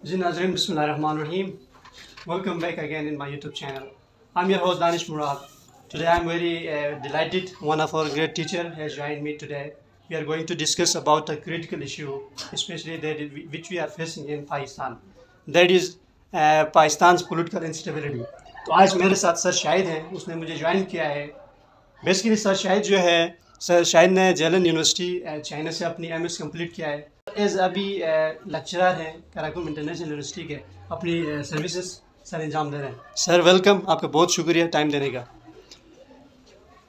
जी नाज़रीन, बिस्मिल्लाहिर्रहमानिर्रहीम. Welcome back again in my YouTube channel. I'm your host Danish Murad. Today I'm very delighted. One of our great teacher has joined me today. We are going to discuss about a critical issue, especially which we are facing in Pakistan. That is Pakistan's political instability. तो आज मेरे साथ sir Shahid हैं, उसने मुझे join किया है. Basically sir Shahid जो है, सर शाहिद ने जेलन यूनिवर्सिटी चाइना से अपनी एमएस कंप्लीट किया है. एज अभी लेक्चरर हैं कराकुम इंटरनेशनल यूनिवर्सिटी के, अपनी सर्विसेज सर अंजाम दे रहे हैं. सर वेलकम, आपका बहुत शुक्रिया टाइम देने का.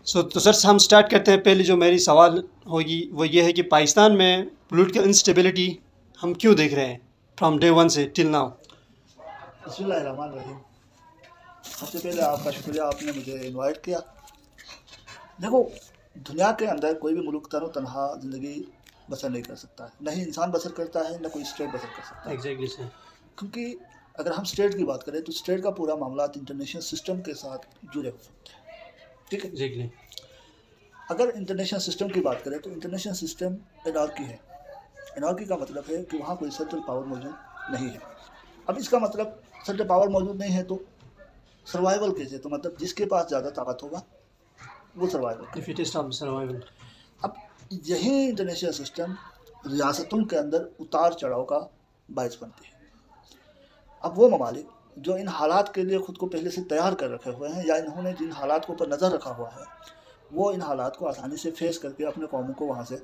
तो सर हम स्टार्ट करते हैं. पहले जो मेरी सवाल होगी वो ये है कि पाकिस्तान में पॉलिटिकल इंस्टेबिलिटी हम क्यों देख रहे हैं फ्रॉम डे वन से टिल नाउ. बिस्मिल्लाहिर्रहमानिर्रहीम. सबसे पहले आपका शुक्रिया, आपने मुझे इनवाइट किया. देखो, दुनिया के अंदर कोई भी मुल्क तनो तनहा ज़िंदगी बसर नहीं कर सकता है. न ही इंसान बसर करता है, न कोई स्टेट बसर कर सकता है. Exactly sir. क्योंकि अगर हम स्टेट की बात करें तो स्टेट का पूरा मामला इंटरनेशनल सिस्टम के साथ जुड़े हुए होते हैं. ठीक है. एग्जैक्टली. अगर इंटरनेशनल सिस्टम की बात करें तो इंटरनेशनल सिस्टम एनार्की है. एनार्की का मतलब है कि वहाँ कोई सेंट्रल पावर मौजूद नहीं है. अब इसका मतलब सेंट्रल पावर मौजूद नहीं है तो सर्वाइवल कैसे, तो मतलब जिसके पास ज़्यादा ताकत होगा वो सर्वाइवल. अब यही इंटरनेशनल सिस्टम रियासतों के अंदर उतार चढ़ाव का बायस बनती है. अब वो ममालिक जो इन हालात के लिए ख़ुद को पहले से तैयार कर रखे हुए हैं या इन्होंने जिन हालात के ऊपर नज़र रखा हुआ है, वो इन हालात को आसानी से फेस करके अपने कौमों को वहाँ से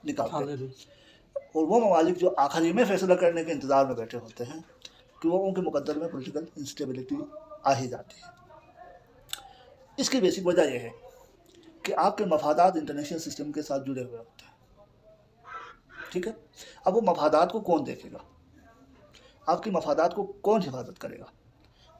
निकालते हैं. और वो ममालिक जो आखिरी में फैसला करने के इंतज़ार में बैठे होते हैं कि वो उनके मुकद्दर में पॉलिटिकल इंस्टेबिलिटी आ ही जाती है. इसकी बेसिक वजह यह है कि आपके मफादात इंटरनेशनल सिस्टम के साथ जुड़े हुए होते हैं. ठीक है. अब वो मफादात को कौन देखेगा, आपकी मफादात को कौन हिफाजत करेगा?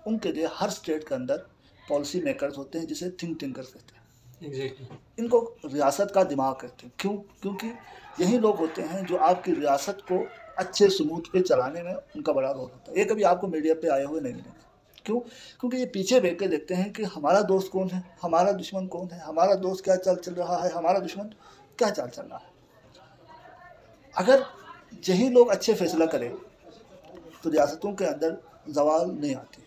उनके लिए हर स्टेट के अंदर पॉलिसी मेकर्स होते हैं जिसे थिंक टैंकर्स कहते हैं. एग्जैक्टली. इनको रियासत का दिमाग कहते हैं. क्यों? क्योंकि यही लोग होते हैं जो आपकी रियासत को अच्छे स्मूथ पे चलाने में उनका बड़ा रोल होता है. ये कभी आपको मीडिया पे आए हुए नहीं मिलेंगे. क्यों? क्योंकि ये पीछे बैठ के देखते हैं कि हमारा दोस्त कौन है, हमारा दुश्मन कौन है, हमारा दोस्त क्या चाल चल रहा है, हमारा दुश्मन क्या चाल चल रहा है. अगर यही लोग अच्छे फैसला करें तो रियासतों के अंदर जवाल नहीं आती.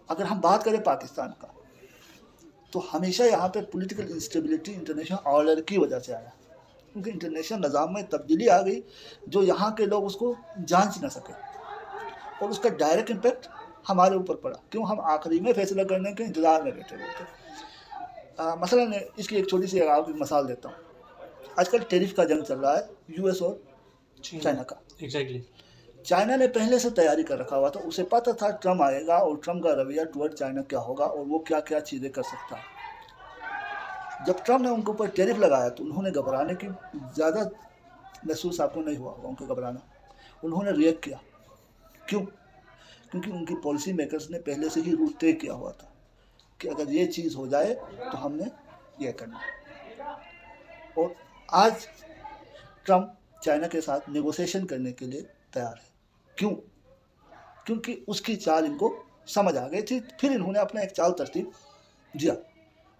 अगर हम बात करें पाकिस्तान का, तो हमेशा यहाँ पे पॉलिटिकल इंस्टेबिलिटी इंटरनेशनल ऑर्डर की वजह से आया. क्योंकि इंटरनेशनल निज़ाम में तब्दीली आ गई जो यहाँ के लोग उसको जांच ना सके और उसका डायरेक्ट इम्पैक्ट हमारे ऊपर पड़ा. क्यों? हम आखिरी में फैसला करने के इंतज़ार में बैठे हुए थे. मसलन इसकी एक छोटी सी आपको मिसाल देता हूँ. आजकल टैरिफ का जंग चल रहा है यूएस और चाइना का. एग्जैक्टली. चाइना ने पहले से तैयारी कर रखा हुआ था. उसे पता था ट्रम्प आएगा और ट्रम्प का रवैया टुवर्ड चाइना क्या होगा और वो क्या क्या चीज़ें कर सकता है. जब ट्रम्प ने उनके ऊपर टैरिफ लगाया तो उन्होंने घबराने की ज़्यादा महसूस आपको नहीं हुआ होगा उनको घबराना. उन्होंने रिएक्ट किया. क्यों? क्योंकि उनकी पॉलिसी मेकर्स ने पहले से ही रूट तय किया हुआ था कि अगर ये चीज़ हो जाए तो हमने ये करना. और आज ट्रम्प चाइना के साथ नेगोशिएशन करने के लिए तैयार है. क्यों? क्योंकि उसकी चाल इनको समझ आ गई थी. फिर इन्होंने अपना एक चाल तरतीब दिया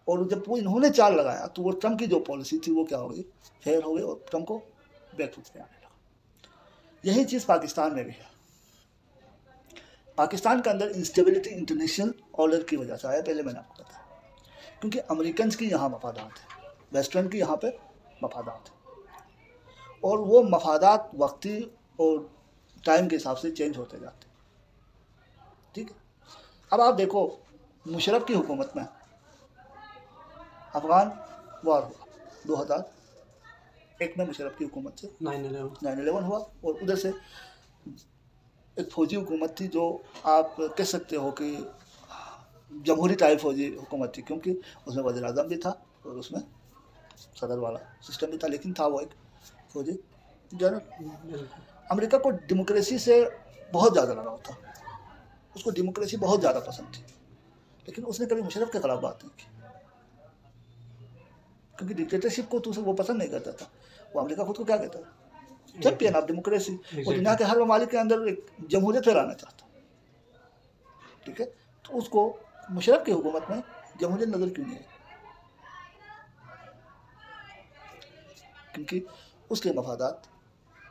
और जब वो इन्होंने चाल लगाया तो वो ट्रम्प की जो पॉलिसी थी वो क्या हो गई, फेल हो गई और ट्रम्प को बैकफुट पे आने लगा. यही चीज़ पाकिस्तान में भी है. पाकिस्तान के अंदर इंस्टेबिलिटी इंटरनेशनल ऑर्डर की वजह से आया. पहले मैंने आपको बताया क्योंकि अमेरिकन की यहाँ मफादात है, वेस्टर्न की यहाँ पे मफादात है और वो मफादात वक्ती और टाइम के हिसाब से चेंज होते जाते हैं. ठीक है. अब आप देखो, मुशर्रफ की हुकूमत में अफ़गान वार हुआ 2001 में. मुशर्रफ की हुकूमत से 9/11 हुआ और उधर से एक फौजी हुकूमत थी जो आप कह सकते हो कि जमहूरी टाइप फौजी हुकूमत थी. क्योंकि उसमें वज़ीर आज़म भी था और उसमें सदर वाला सिस्टम भी था, लेकिन था वो एक फौजी जनरल. अमेरिका को डेमोक्रेसी से बहुत ज़्यादा लगाव था. उसको डेमोक्रेसी बहुत ज़्यादा पसंद थी, लेकिन उसने कभी मुशर्रफ के ख़िलाफ़ बात नहीं की. क्योंकि डिक्टेटरशिप को तो वो पसंद नहीं करता था. वो अमेरिका खुद को क्या कहता था, चैंपियन ऑफ डेमोक्रेसी. और दुनिया के हर ममालिक के अंदर एक जमहूरियत फैलाना चाहता. ठीक है. तो उसको मुशर्रफ की हुकूमत में जमहूरियत नज़र क्यों नहीं है? क्योंकि उसके मफादात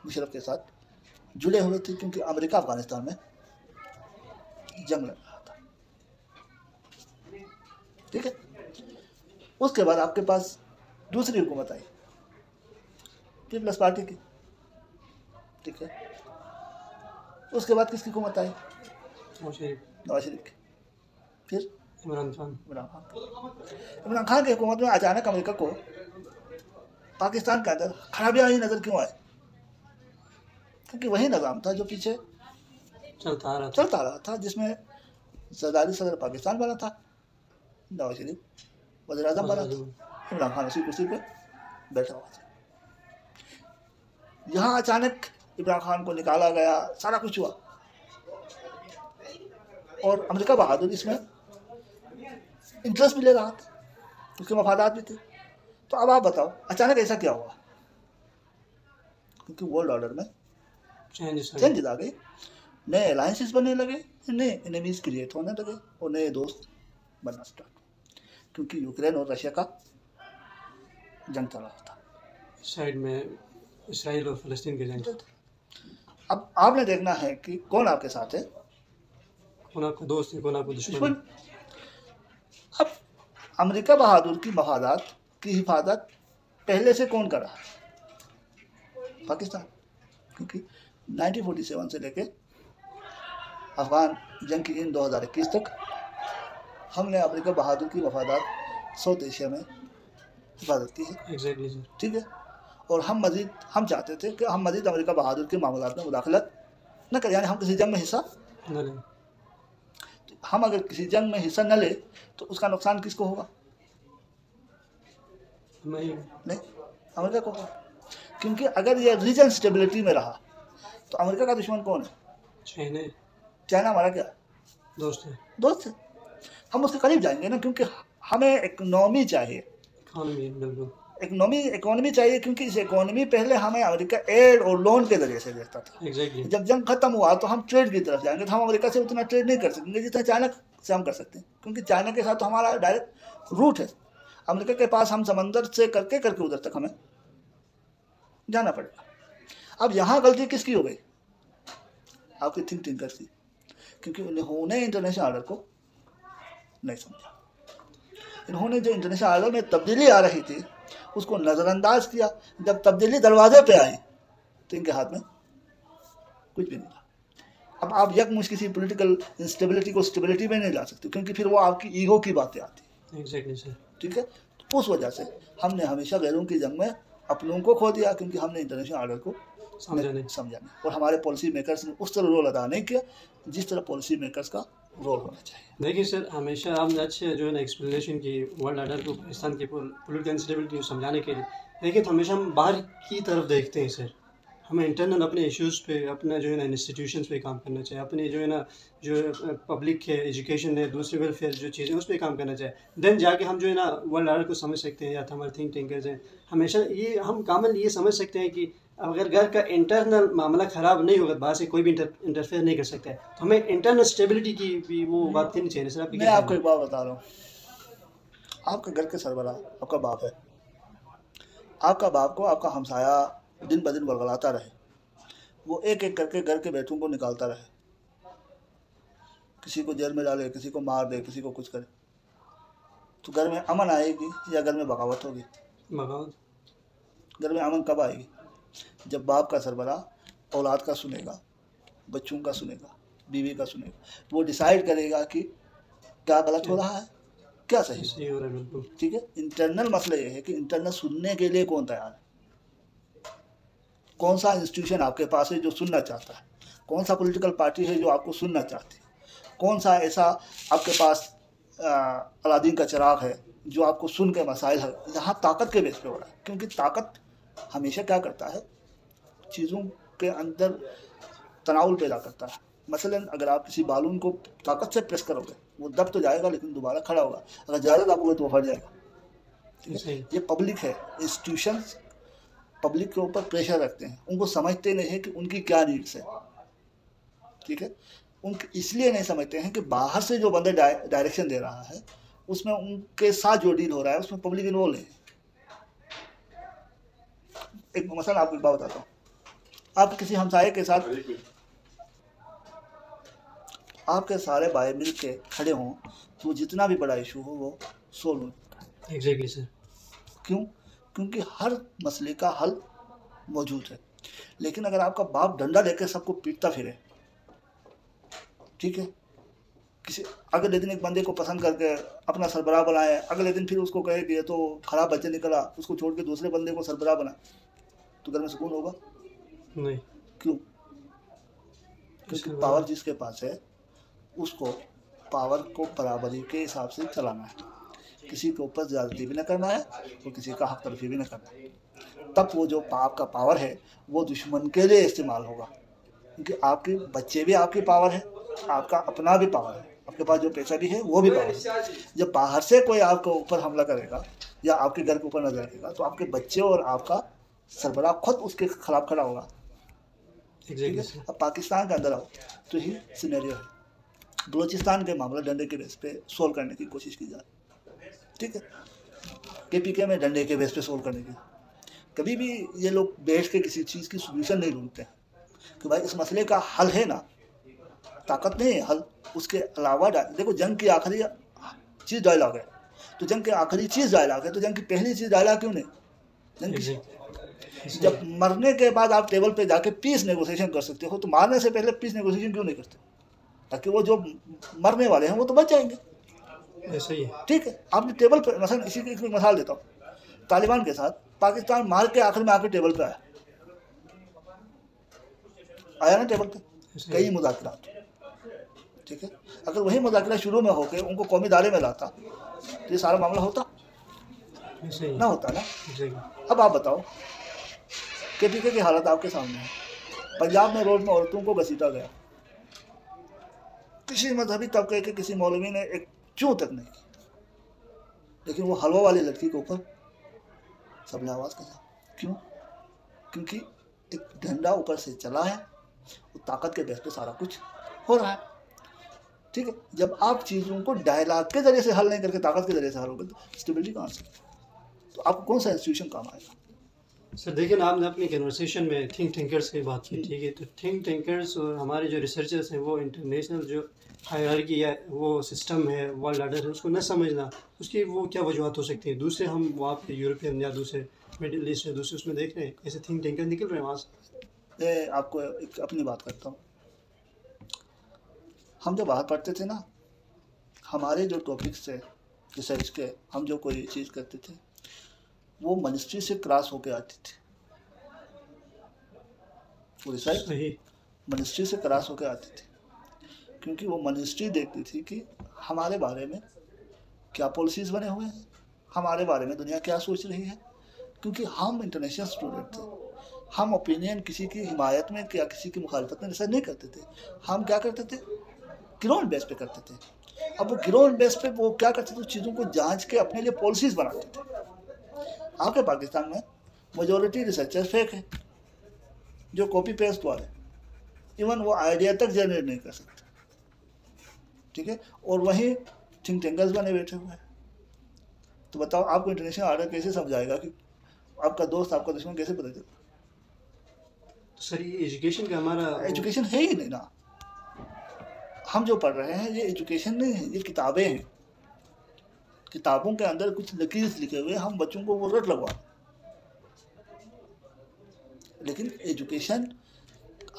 मुशर्रफ के साथ जुड़े हुए थे क्योंकि अमेरिका अफगानिस्तान में जंग लड़ रहा था। ठीक है, उसके बाद आपके पास दूसरी हुकूमत आई पीपल्स पार्टी की। ठीक है, उसके बाद किसकी हुकूमत आई? नवाज शरीफ की। फिर इमरान खान की हुकूमत में अचानक अमेरिका को पाकिस्तान के अंदर खराबियां ही नजर क्यों आए? क्योंकि वही निज़ाम था जो पीछे चलता रहा था, जिसमें सरदारी सदर पाकिस्तान बना था, नवाज शरीफ वज़ीर आज़म बना था, इमरान खान उसी कुर्सी पे बैठा हुआ था। यहाँ अचानक इमरान खान को निकाला गया, सारा कुछ हुआ, और अमेरिका बहादुर इसमें इंटरेस्ट भी ले रहा था, उसके मफादात भी थे। तो अब आप बताओ अचानक ऐसा क्या हुआ? क्योंकि वर्ल्ड ऑर्डर में चेंजेस आ गए, नए अलायंसेस बनने लगे, नए एनिमीज क्रिएट होने लगे और नए दोस्त बनना स्टार्ट, क्योंकि यूक्रेन और रशिया का जंग चल रहा था, साइड में इसराइल और फ़लस्तीन के जंग। अब आपने देखना है कि कौन आपके साथ है, कौन आपका दोस्त है, कौन आपका दुश्मन। अब अमेरिका बहादुर की मफादात की हिफाजत पहले से कौन कर रहा है? पाकिस्तान, क्योंकि 1947 से लेके अफगान जंग की इन 2021 तक हमने अमेरिका बहादुर की मफादात साउथ एशिया में हिफाजत की है। Exactly sir. ठीक है, और हम चाहते थे कि हम मजीद अमेरिका बहादुर के मामलात में मुदाखलत न करें, यानी हम किसी जंग में हिस्सा न लें। हम अगर किसी जंग में हिस्सा न ले तो उसका नुकसान किसको होगा? नहीं, अमेरिका को होगा, क्योंकि अगर ये रीजन स्टेबिलिटी में रहा तो अमेरिका का दुश्मन कौन है? चाइना हमारा क्या दोस्त है। हम उसके करीब जाएंगे ना, क्योंकि हमें इकोनॉमी चाहिए, इकोनॉमी चाहिए, क्योंकि इस इकोनॉमी पहले हमें अमेरिका एड और लोन के जरिए से देता था। जब जंग खत्म हुआ तो हम ट्रेड की तरफ जाएंगे, तो हम अमेरिका से उतना ट्रेड नहीं कर सकेंगे जितना चाइना से हम कर सकते हैं, क्योंकि चाइना के साथ तो हमारा डायरेक्ट रूट है। अमेरिका के पास हम समंदर से करके उधर तक हमें जाना पड़ेगा। अब यहाँ गलती किसकी हो गई? आपकी थिंकर की, क्योंकि उन्होंने इंटरनेशनल ऑर्डर को नहीं समझा। इन्होंने जो इंटरनेशनल ऑर्डर में तब्दीली आ रही थी उसको नज़रअंदाज किया। जब तब्दीली दरवाजे पे आई तो इनके हाथ में कुछ भी नहीं था। अब आप यकमुश्त किसी पॉलिटिकल इंस्टेबिलिटी को स्टेबिलिटी में नहीं ला सकते, क्योंकि फिर वो आपकी ईगो की बातें आती हैं। Exactly sir. ठीक है, तो उस वजह से हमने हमेशा गैरों की जंग में अपनों को खो दिया, क्योंकि हमने इंटरनेशनल ऑर्डर को समझा नहीं, और हमारे पॉलिसी मेकर्स ने उस तरह रोल अदा नहीं किया जिस तरह पॉलिसी मेकर्स का रोल होना चाहिए। देखिए सर, हमेशा आपने अच्छे जो है ना एक्सप्लेनेशन की वर्ल्ड ऑर्डर को, पाकिस्तान की पॉलिटिकल इंस्टेबिलिटी को समझाने के लिए। देखिए तो हमेशा हम बाहर की तरफ देखते हैं सर, हमें इंटरनल अपने इश्यूज़ पे, अपना जो है ना इंस्टीट्यूशंस पे काम करना चाहिए, अपने जो है ना जो पब्लिक है, एजुकेशन है, दूसरे वेलफेयर जो चीज़ें उस पर काम करना चाहिए। देन जाके हम जो है ना वर्ल्ड ऑर्डर को समझ सकते हैं, या तो हमारे थिंक टैंकर्स हैं। हमेशा ये हम कामन ये समझ सकते हैं कि अगर घर का इंटरनल मामला ख़राब नहीं होगा, बाहर से कोई भी इंटरफेयर नहीं कर सकता है, तो हमें इंटरनल स्टेबिलिटी की भी वो बात करनी चाहिए सर। मैं आपको एक बात बता रहा हूँ, आपके घर के सरबराह आपका बाप है, आपका बाप को आपका हमसाया दिन ब दिन बरगलाता रहे, वो एक एक करके घर के बेटों को निकालता रहे, किसी को जेल में डाले, किसी को मार दे, किसी को कुछ करे, तो घर में अमन आएगी या घर में बगावत होगी? घर में अमन कब आएगी? जब बाप का सरबराह औलाद का सुनेगा, बच्चों का सुनेगा, बीवी का सुनेगा, वो डिसाइड करेगा कि क्या गलत हो रहा है, क्या सही हो रहा है। बिल्कुल ठीक है। इंटरनल मसला ये है कि इंटरनल सुनने के लिए कौन तैयार है, कौन सा इंस्टीट्यूशन आपके पास है जो सुनना चाहता है, कौन सा पॉलिटिकल पार्टी है जो आपको सुनना चाहती है, कौन सा ऐसा आपके पास अलादीन का चिराग है जो आपको सुन के मसाइल है। यहाँ ताकत के बेस पे हो रहा है, क्योंकि ताकत हमेशा क्या करता है, चीज़ों के अंदर तनाव पैदा करता है। मसलन अगर आप किसी बालून को ताकत से प्रेस करोगे वो दब तो जाएगा लेकिन दोबारा खड़ा होगा, अगर ज़्यादा दबोगे तो वो फट जाएगा। ठीक है, ये पब्लिक है, इंस्टीट्यूशंस पब्लिक के ऊपर प्रेशर रखते हैं, उनको समझते नहीं है कि उनकी क्या नीड्स है। ठीक है, उनके इसलिए नहीं समझते हैं कि बाहर से जो बंदे डायरेक्शन दे रहा है उसमें उनके साथ जो डील हो रहा है उसमें पब्लिक इन्वॉल्व है। एक मसला आपको एक बात बताता हूँ, आप किसी हमसाये के साथ आपके सारे भाई मिल के खड़े हों तो जितना भी बड़ा इशू हो वो सोल्व हो जाता है। Exactly sir. क्यों? क्योंकि हर मसले का हल मौजूद है। लेकिन अगर आपका बाप डंडा लेकर सबको पीटता फिरे, ठीक है, किसी अगले दिन एक बंदे को पसंद करके अपना सरबराह बनाए, अगले दिन फिर उसको कहे कि ये तो खराब बच्चे निकला, उसको छोड़ के दूसरे बंदे को सरबराह बना, तो घर में सुकून होगा? नहीं। क्यों? क्योंकि पावर जिसके पास है उसको पावर को बराबरी के हिसाब से चलाना है, किसी के ऊपर ज़्यादती भी न करना है और किसी का हक तलफी भी न करना है। तब वो जो आपका पावर है वो दुश्मन के लिए इस्तेमाल होगा, क्योंकि आपके बच्चे भी आपकी पावर है, आपका अपना भी पावर है, आपके पास जो पैसा भी है वो भी पावर है। जब बाहर से कोई आपके ऊपर हमला करेगा या आपके घर के ऊपर नजर रखेगा तो आपके बच्चे और आपका सरबराह खुद उसके खिलाफ खड़ा होगा। अब पाकिस्तान के अंदर आओ तो ही सिनेरियो है। बलूचिस्तान के मामला डंडे के बेस पे सोल्व करने की कोशिश की जाए, ठीक है, KPK में डंडे के बेस पे सोल्व करने की। कभी भी ये लोग बैठ के किसी चीज़ की सोल्यूशन नहीं ढूंढते कि भाई इस मसले का हल है ना, ताकत नहीं है हल, उसके अलावा देखो जंग की आखिरी चीज़ डायलॉग है, तो जंग की आखिरी चीज़ डायलॉग है, तो जंग की पहली चीज़ डायलॉग क्यों नहीं? जंग की जब मरने के बाद आप टेबल पे जाके पीस नेगोशिएशन कर सकते हो, तो मारने से पहले पीस नेगोशिएशन क्यों नहीं करते? ताकि वो जो मरने वाले हैं वो तो बच जाएंगे। ऐसा ही है, ठीक है। आपने टेबल पे मसलन इसी की एक मिसाल देता हूँ, तालिबान के साथ पाकिस्तान मार के आखिर में आके टेबल पे आया ना टेबल पे, कई मुज़ाकरात, ठीक है। अगर वही मुज़ाकरा शुरू में होके उनको कौमी दायरे में लाता तो ये सारा मामला होता ना, होता ना। अब आप बताओ, KPK की हालत आपके सामने है। पंजाब में रोड में औरतों को घसीटा गया, किसी मजहबी तबके के किसी मौलवी ने एक चूं तक नहीं की, लेकिन वो हलवा वाली लड़की के ऊपर सबने आवाज़ करा। क्यों? क्योंकि एक डंडा ऊपर से चला है, वो ताकत के बेस पे सारा कुछ हो रहा है, ठीक है। जब आप चीज़ों को डायलॉग के जरिए से हल नहीं करके ताकत के जरिए से हल होगा तो स्टेबिलिटी कहाँ से? तो आपको कौन सा इंस्टीट्यूशन काम आएगा? सर देखिए ना, आपने अपनी कन्वर्सेशन में थिंक टैंकर्स की बात की, ठीक है, तो थिंक टैंकर्स और हमारे जो रिसर्चर्स हैं वो इंटरनेशनल जो हायरार्की है, वो सिस्टम है, वर्ल्ड ऑर्डर है, उसको न समझना, उसकी वो क्या वजूहत हो सकती है? दूसरे हम वहाँ पे यूरोपियन या दूसरे मिडिल ईस्ट या दूसरे उसमें देख रहे हैं ऐसे थिंक टैंकर निकल रहे हैं वहाँ से। मैं आपको एक अपनी बात करता हूँ। हम जब बाहर पढ़ते थे ना, हमारे जो टॉपिक्स थे रिसर्च के, हम जो कोई चीज़ करते थे वो मिनिस्ट्री से क्रॉस होके आती थी, वो रिसर्च मिनिस्ट्री से क्रॉस होके आती थी, क्योंकि वो मिनिस्ट्री देखती थी कि हमारे बारे में क्या पॉलिसीज़ बने हुए हैं, हमारे बारे में दुनिया क्या सोच रही है। क्योंकि हम इंटरनेशनल स्टूडेंट थे, हम ओपिनियन किसी की हिमायत में या किसी की मुखालफत में रिसर्च नहीं करते थे। हम क्या करते थे? ग्राउंड बेस पे करते थे। अब वो ग्राउंड बेस पे वो क्या करते थे? चीज़ों को जांच के अपने लिए पॉलिसीज़ बनाते थे। आपके पाकिस्तान में मेजॉरिटी रिसर्चर्स फेक है, जो कॉपी पेस्ट वाले, इवन वो आइडिया तक जनरेट नहीं कर सकते, ठीक है, और वहीं थिंक टैंकर्स बने बैठे हुए हैं। तो बताओ आपको इंटरनेशनल ऑर्डर कैसे समझाएगा कि आपका दोस्त आपका दुश्मन कैसे पता चलेगा? सर ये एजुकेशन का हमारा एजुकेशन है ही नहीं ना। हम जो पढ़ रहे हैं ये एजुकेशन नहीं है, ये किताबें हैं। किताबों के अंदर कुछ लकीर लिखे हुए, हम बच्चों को वो रट लगवा। लेकिन एजुकेशन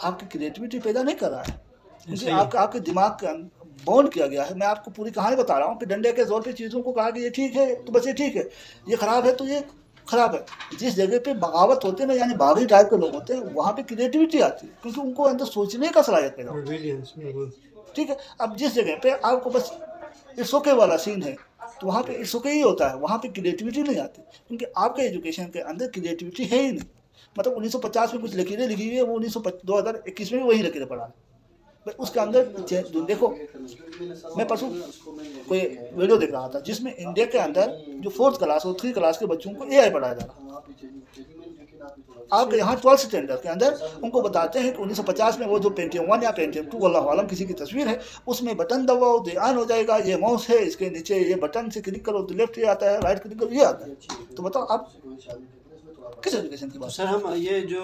आपकी क्रिएटिविटी पैदा नहीं कर रहा है, क्योंकि आपके दिमाग के बॉन्ड किया गया है। मैं आपको पूरी कहानी बता रहा हूँ कि डंडे के जोर पे चीज़ों को कहा कि ये ठीक है तो बस ये ठीक है, ये खराब है तो ये खराब है। जिस जगह पे बगावत होते हैं ना, यानी बागी टाइप के लोग होते हैं, वहाँ पे क्रिएटिविटी आती है, क्योंकि उनको अंदर सोचने का सलाहियत पैदा होती है, ठीक है। अब जिस जगह पे आपको बस इट्स ओके वाला सीन है तो वहाँ पे इट्स ओके ही होता है, वहाँ पे क्रिएटिविटी नहीं आती, क्योंकि आपके एजुकेशन के अंदर क्रिएटिविटी है ही नहीं। मतलब 1950 में कुछ लकीरें लिखी हुई है, वो 2021 में भी वही लकीरें पढ़ा है। उसके अंदर देखो, मैं परसों कोई वीडियो देख रहा था जिसमें इंडिया के अंदर जो 4th क्लास और 3 क्लास के बच्चों को AI पढ़ाया जा रहा है। आपके यहाँ 12th स्टैंडर्ड के अंदर उनको बताते हैं कि 1950 में वो जो Pentium 1 या Pentium 2 अल्लाह आलम किसी की तस्वीर है, उसमें बटन दबाओ तो ऑन हो जाएगा, ये माउस है, इसके नीचे ये बटन से क्लिक करो तो लेफ्ट ये आता है, राइट क्लिक करो ये आता है। तो बताओ आप किस एजुकेशन की बात? सर हम ये जो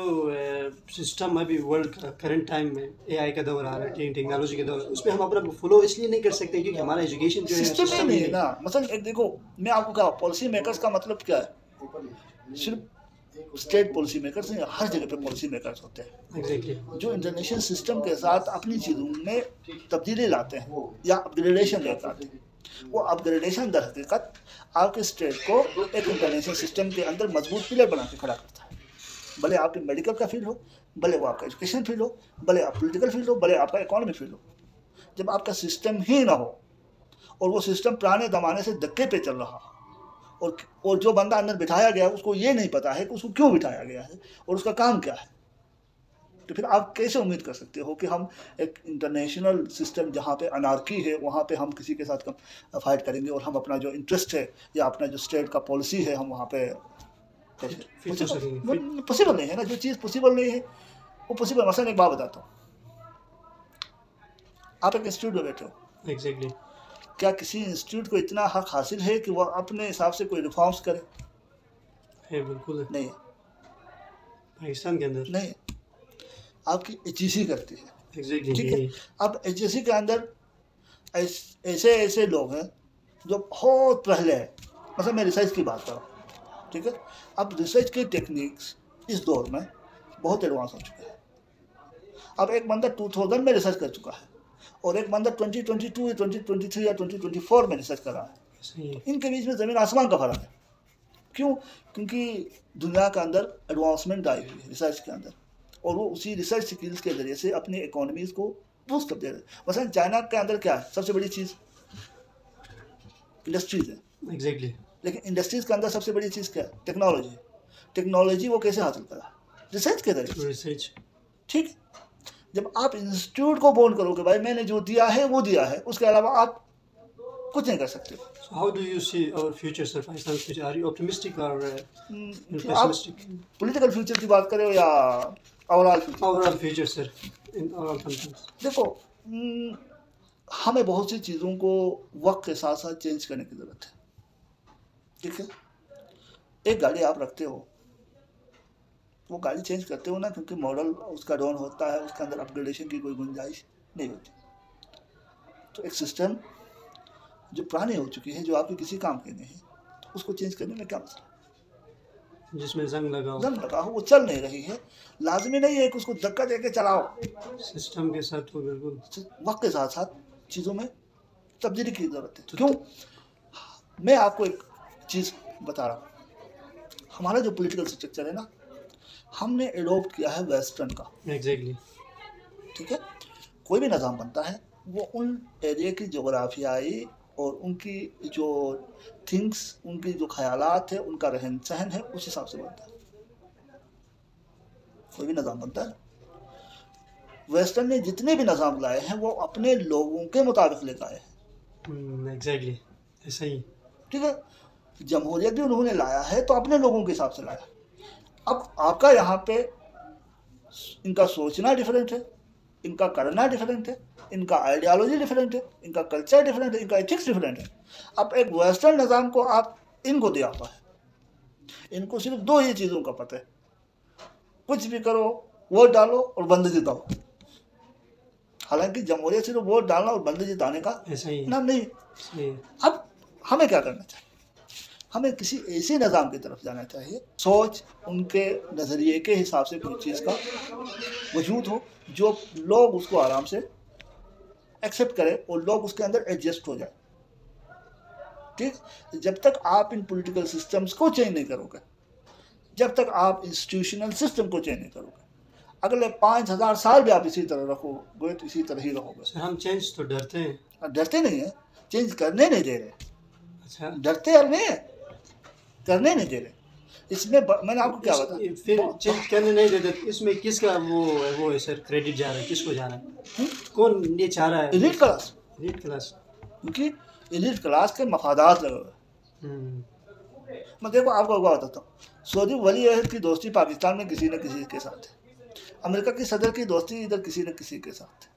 सिस्टम अभी वर्ल्ड का करंट टाइम में एआई का दौर आ रहा है, टेक्नोलॉजी का दौर, उसमें हम अपना फॉलो इसलिए नहीं कर सकते क्योंकि हमारा एजुकेशन जो है सिस्टम ही सिस्टम नहीं है ना। मतलब एक देखो, मैं आपको क्या, पॉलिसी मेकर्स का मतलब क्या है? सिर्फ स्टेट पॉलिसी मेकर्स नहीं, हर जगह पे पॉलिसी मेकर्स होते हैं एग्जैक्टली। जो इंटरनेशनल सिस्टम के साथ अपनी चीज़ों में तब्दीली लाते हैं या अपग्रेडेशन लेकर आते हैं। वो अपग्रेडेशन दर हकीकत आपके स्टेट को एक इंटरनेशनल सिस्टम के अंदर मजबूत पिलर बना के खड़ा करता है। भले आपके मेडिकल का फील्ड हो, भले वो आपका एजुकेशन फील्ड हो, भले आप पॉलिटिकल फील्ड हो, भले आपका इकोनॉमी फील्ड हो। जब आपका सिस्टम ही ना हो और वो सिस्टम पुराने ज़माने से धक्के पे चल रहा और जो बंदा अंदर बिठाया गया उसको ये नहीं पता है कि उसको क्यों बिठाया गया है और उसका काम क्या है, तो फिर आप कैसे उम्मीद कर सकते हो कि हम एक इंटरनेशनल सिस्टम जहाँ पे अनार्की है वहाँ पे हम किसी के साथ फाइट करेंगे और हम अपना जो इंटरेस्ट है या अपना जो स्टेट का पॉलिसी है हम वहाँ पे पॉसिबल नहीं है ना। जो चीज़ पॉसिबल नहीं है वो पॉसिबल। मसलन एक बात बताता हूँ, आप एक इंस्टीट्यूट में बैठे हो, एग्जैक्टली। क्या किसी इंस्टीट्यूट को इतना हक हासिल है कि वह अपने हिसाब से कोई रिफॉर्म्स करे? है, बिल्कुल है। नहीं, पाकिस्तान के अंदर नहीं। आपकी एचईसी करती है, एग्जैक्टली, ठीक है। अब एचईसी के अंदर ऐसे ऐसे लोग हैं जो बहुत पहले है। मतलब मैं रिसर्च की बात कर रहा हूँ, ठीक है। अब रिसर्च की टेक्निक्स इस दौर में बहुत एडवांस हो चुके हैं। अब एक बंदा 2000 में रिसर्च कर चुका है और एक बंदा 2022 या 2023 या 2024 में रिसर्च कर रहा है। तो इनके बीच में ज़मीन आसमान का फर्क है। क्यों? क्योंकि दुनिया के अंदर एडवांसमेंट आई हुई है रिसर्च के अंदर और वो उसी रिसर्च स्किल्स के ज़रिए से अपनी इकोनॉमीज़ को बूस्ट कर दे रहे हैं। मसलन चाइना के अंदर क्या है सबसे बड़ी चीज़? इंडस्ट्रीज़ है, एग्जैक्टली। लेकिन इंडस्ट्रीज़ के अंदर सबसे बड़ी चीज़ क्या है? टेक्नोलॉजी। टेक्नोलॉजी वो कैसे हासिल करा? रिसर्च के ज़रिए। रिसर्च, ठीक है। जब आप इंस्टीट्यूट को बोन करोगे भाई मैंने जो दिया है वो दिया है, उसके अलावा आप कुछ नहीं कर सकते। So how do you see our future, sir? Pakistan's future? Are you optimistic or आप pessimistic? पॉलिटिकल फ्यूचर की बात करें या overall future? Overall future, sir, in all countries. देखो, हमें बहुत सी चीज़ों को वक्त के साथ साथ चेंज करने की ज़रूरत है, ठीक है। एक गाड़ी आप रखते हो, वो गाड़ी चेंज करते हो ना क्योंकि मॉडल उसका डाउन होता है, उसके अंदर अपग्रेडेशन की कोई गुंजाइश नहीं होती। तो एक सिस्टम जो पुरानी हो चुकी है, जो आपके किसी काम की नहीं है, तो उसको चेंज करने में क्या मसला? जिसमें जंग लगा हो वो चल नहीं रही है, लाजमी नहीं है कि उसको धक्का देके चलाओ। सिस्टम के साथ, वो बिल्कुल वक्त के साथ साथ चीज़ों में तब्दीली की ज़रूरत है। क्यों? मैं आपको एक चीज़ बता रहा हूँ, हमारा जो पॉलिटिकल स्ट्रक्चर है ना, हमने एडोप्ट किया है वेस्टर्न का। एग्जैक्टली, ठीक है। कोई भी निज़ाम बनता है वो उन एरिया की जोग्राफियाई और उनकी जो थिंग्स, उनकी जो ख्यालात है, उनका रहन सहन है, उस हिसाब से बनता है। कोई भी निज़ाम बनता है, वेस्टर्न ने जितने भी निज़ाम लाए हैं वो अपने लोगों के मुताबिक लेकर आए हैं। एग्जैक्टली, ऐसा ही। ठीक है। जमहूरियत भी उन्होंने लाया है तो अपने लोगों के हिसाब से लाया। अब आपका यहाँ पे इनका सोचना डिफरेंट है, इनका करना डिफरेंट है, इनका आइडियालॉजी डिफरेंट है, इनका कल्चर डिफरेंट है, इनका एथिक्स डिफरेंट है। अब एक वेस्टर्न निज़ाम को आप इनको दिया हुआ है, इनको सिर्फ दो ही चीज़ों का पता है, कुछ भी करो, वोट डालो और बंदे जिताओ। हालांकि जमहूरियत सिर्फ वोट डालना और बंदे जिताने का नाम नहीं। अब हमें क्या करना चाहिए? हमें किसी ऐसे निज़ाम की तरफ जाना चाहिए, सोच उनके नज़रिए के हिसाब से कोई चीज़ का वजूद हो जो लोग उसको आराम से एक्सेप्ट करें और लोग उसके अंदर एडजस्ट हो जाए। ठीक। जब तक आप इन पॉलिटिकल सिस्टम्स को चेंज नहीं करोगे, जब तक आप इंस्टीट्यूशनल सिस्टम को चेंज नहीं करोगे, अगले 5000 साल भी आप इसी तरह रखोगे तो इसी तरह ही रहोगे। सर हम चेंज तो डरते हैं। डरते नहीं है, चेंज करने नहीं दे रहे। अच्छा, डरते और नहीं, करने नहीं दे रहे। इसमें मैंने आपको क्या बताया, फिर चेंज करने नहीं देते, इसमें किसका वो है सर, क्रेडिट जा रहा है, किसको जा रहा है? कौन ये चाह रहा है? Elite class. एलीट क्लास, क्योंकि एलीट क्लास के मफादात लगे हुए। मैं देखो आपको बताता हूँ, सऊदी वली अहद की दोस्ती पाकिस्तान में किसी न किसी के साथ है, अमेरिका की सदर की दोस्ती इधर किसी न किसी के साथ है,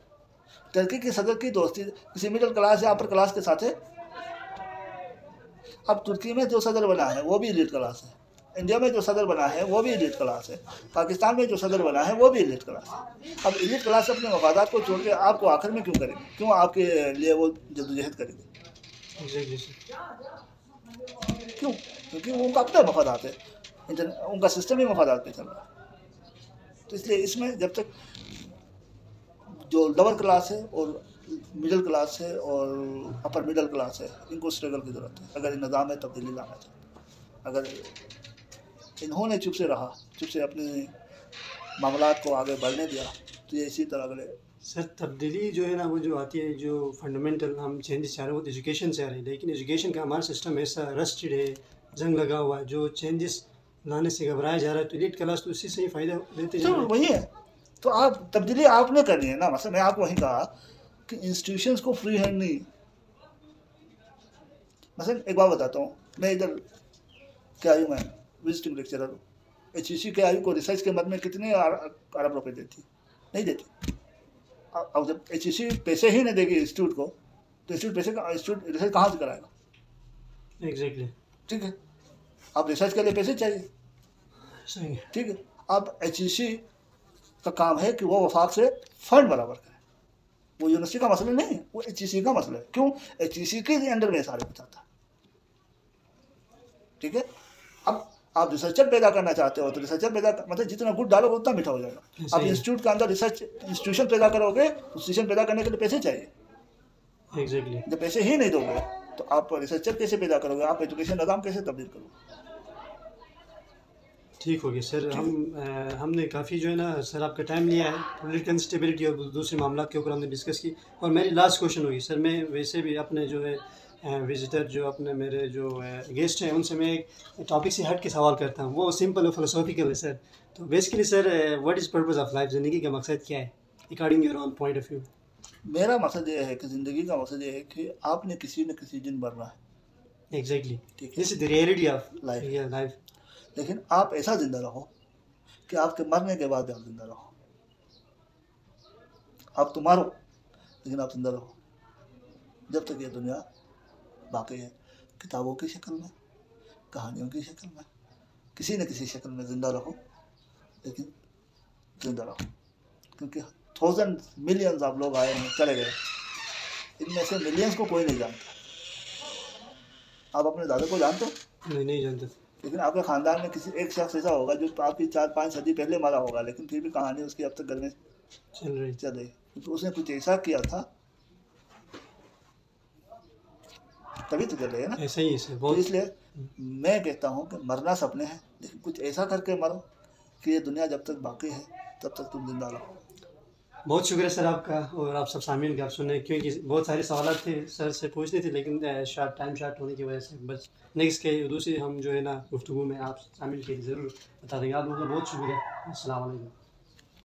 टर्की की सदर की दोस्ती किसी मिडिल क्लास या अपर क्लास के साथ है। अब तुर्की में जो सदर बना है वो भी एलीट क्लास है, इंडिया में जो सदर बना है वो भी एलिट क्लास है, पाकिस्तान में जो सदर बना है वो भी एलिट क्लास है। अब एलिट क्लास अपने मफादात को छोड़ के आपको आखिर में क्यों करेंगे, क्यों आपके लिए वो जद्दोजहद करेंगे? क्यों? क्योंकि उनका अपना मफादात है, उनका सिस्टम ही मफादात पे चल रहा है। तो इसलिए इसमें जब तक जो लोअर क्लास है और मिडिल क्लास है और अपर मिडिल क्लास है, इनको स्ट्रगल की ज़रूरत है। अगर निज़ाम में तब्दीली लाना चाहिए, अगर इन्होंने चुप से रहा, चुप से अपने मामलात को आगे बढ़ने दिया, तो ये इसी तरह अगले सर तब्दीली जो है ना वो जो आती है, जो फंडामेंटल हम चेंजेस चाह रहे हैं वो तो एजुकेशन से आ रही है, लेकिन एजुकेशन का हमारा सिस्टम ऐसा रस्टेड है, जंग लगा हुआ है, जो चेंजेस लाने से घबराया जा रहा है। तो एलिट क्लास तो उसी से ही फ़ायदा लेते जा रहे हैं। वही है। तो आप तब्दीली आपने करनी है ना। मतलब मैं आपको वही कहा कि इंस्टीट्यूशंस को फ्री हैंड नहीं। मतलब एक बात बताता हूँ, मैं इधर क्या आयु में विजिटिंग लेक्चरर हूँ, HEC के आयु को रिसर्च के मद में कितने अरब रुपए देती? नहीं देती। अब जब HEC पैसे ही नहीं देगी इंस्टीट्यूट को, तो इंस्टीट्यूट रिसर्च कहाँ से कराएगा? एग्जैक्टली। ठीक है, अब रिसर्च के लिए पैसे चाहिए, सही है। ठीक है। अब HEC का काम है कि वो वफाक से फंड बराबर करे। वो यूनिवर्सिटी का मसला नहीं है, वो HEC का मसला है। क्यों? HEC के अंडर में सारे कुछ आता है, ठीक है। अब आप रिसर्चर पैदा करना चाहते हो तो रिसर्चर मतलब जितना गुड़ डालोगे उतना मीठा हो जाएगा। आप इंस्टीट्यूट के अंदर रिसर्च इंस्टीट्यूशन पैदा करोगे, इंस्टीट्यूशन पैदा करने के लिए पैसे चाहिए। एग्जैक्टली। जब पैसे ही नहीं दोगे तो आप रिसर्चर कैसे पैदा करोगे, आप एजुकेशन निज़ाम कैसे तब्दील करोगे? ठीक हो गया सर। हमने काफ़ी जो है ना सर आपका टाइम लिया है, पॉलिटिकल इंस्टेबिलिटी और दूसरे मामला के ऊपर हमने डिस्कस की। और मेरी लास्ट क्वेश्चन होगी सर, मैं वैसे भी अपने जो है विजिटर जो अपने मेरे जो गेस्ट हैं उनसे मैं एक टॉपिक से हट के सवाल करता हूँ, वो सिंपल और फिलोसॉफिकल है सर। तो basically sir what is purpose of life, ज़िंदगी का मकसद क्या है according your own point of view? मेरा मकसद ये है कि ज़िंदगी का मकसद ये है कि आपने किसी न किसी दिन मरना है। एग्जैक्टली, ठीक है, this is the reality of life. लेकिन आप ऐसा जिंदा रहो कि आपके मरने के बाद भी आप जिंदा रहो। आप तो मारो लेकिन आप जिंदा रहो जब तक ये दुनिया बाकी है। किताबों की शक्ल में, कहानियों की शक्ल में, किसी न किसी शक्ल में जिंदा रहो, लेकिन जिंदा रहो। क्योंकि थाउजेंड मिलियंस आप लोग आए हैं, चले गए, इनमें से मिलियंस को कोई नहीं जानता। आप अपने दादा को जानते हो? नहीं जानते। लेकिन आपके ख़ानदान में किसी एक शख्स ऐसा होगा जो आपकी 4-5 सदी पहले मरा होगा, लेकिन फिर भी कहानी उसकी अब तक घर में चल रही। तो उसने कुछ ऐसा किया था तभी तो चल रही है ना। ऐसा ही है। तो इसलिए मैं कहता हूँ कि मरना सपने हैं, लेकिन कुछ ऐसा करके मरो कि ये दुनिया जब तक बाकी है तब तक तुम जिंदा रहो। बहुत शुक्रिया सर आपका और आप सब सामीन का आप सुने, क्योंकि बहुत सारे सवाल थे सर से पूछने थे, लेकिन टाइम शार्ट होने की वजह से बस नेक्स्ट के दूसरी हम जो है ना गुफ्तगू में आप शामिल के ज़रूर बता देंगे। आप लोगों का बहुत शुक्रिया। अस्सलाम वालेकुम।